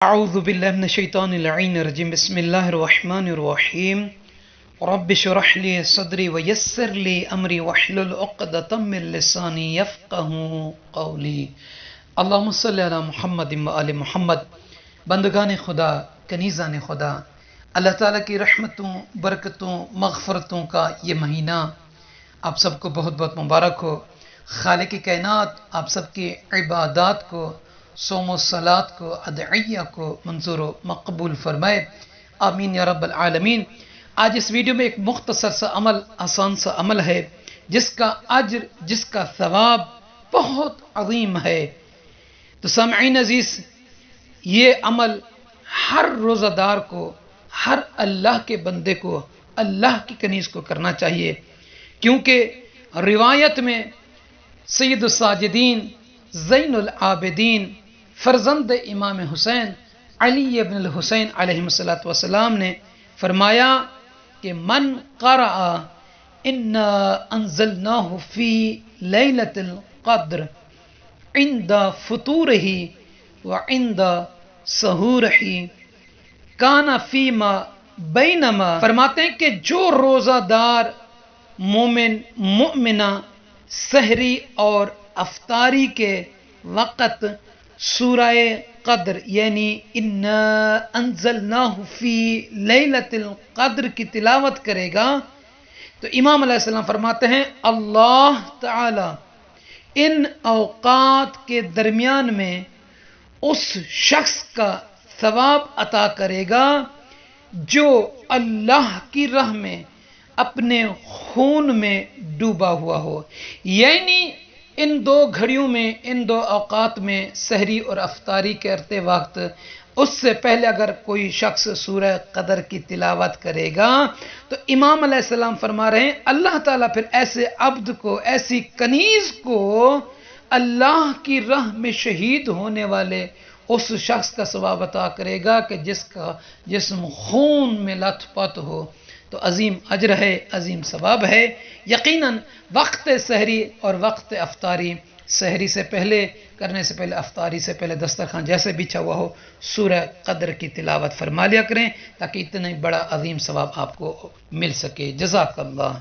اعوذ باللہ من الشیطان اللعین الرجیم بسم اللہ الرحمن الرحیم رب اشرح لی صدری ویسر لی امری واحلل عقدۃ من لسانی یفقهوا قولی اللہم صلی علی محمد و آل محمد۔ بندگان خدا، کنیزان خدا، اللہ تعالیٰ کی رحمتوں، برکتوں، مغفرتوں کا یہ مہینہ آپ سب کو بہت بہت مبارک ہو۔ خالق کائنات آپ سب کی عبادات کو، صوم و صلات کو، ادعیہ کو منظور و مقبول فرمائے، آمین یا رب العالمین۔ آج اس ویڈیو میں ایک مختصر سا عمل، آسان سا عمل ہے جس کا اجر، جس کا ثواب بہت عظیم ہے۔ تو سامعین عزیز، یہ عمل ہر روزہ دار کو، ہر اللہ کے بندے کو، اللہ کی کنیز کو کرنا چاہیے، کیونکہ روایت میں سید الساجدین، زین العابدین، فرزند امام حسین علی ابن الحسین علیہ السلام نے فرمایا کہ من قرأ انا انزلناہ فی لیلۃ القدر عند فطورہ وعند سحورہ کان فیما بینما، فرماتے ہیں کہ جو روزہ دار مومن مؤمنہ سحری اور افطاری کے وقت سورہ قدر یعنی انا انزلناہ فی لیلۃ القدر کی تلاوت کرے گا تو امام علیہ السلام فرماتے ہیں اللہ تعالی ان اوقات کے درمیان میں اس شخص کا ثواب عطا کرے گا جو اللہ کی راہ میں اپنے خون میں ڈوبا ہوا ہو۔ یعنی ان دو گھڑیوں میں، ان دو اوقات میں، سحری اور افطاری کرتے وقت، اس سے پہلے اگر کوئی شخص سورہ قدر کی تلاوت کرے گا تو امام علیہ السلام فرما رہے ہیں اللہ تعالیٰ پھر ایسے عبد کو، ایسی کنیز کو اللہ کی راہ میں شہید ہونے والے اس شخص کا ثواب عطا کرے گا کہ جس کا جسم خون میں لت پت ہو۔ تو عظیم اجر ہے، عظیم ثواب ہے۔ یقیناً وقت سحری اور وقت افطاری، سحری سے پہلے کرنے سے پہلے، افطاری سے پہلے دسترخوان جیسے بچھا ہوا ہو سورہ قدر کی تلاوت فرما لیا کریں تاکہ اتنا بڑا عظیم ثواب آپ کو مل سکے۔ جزاک اللہ۔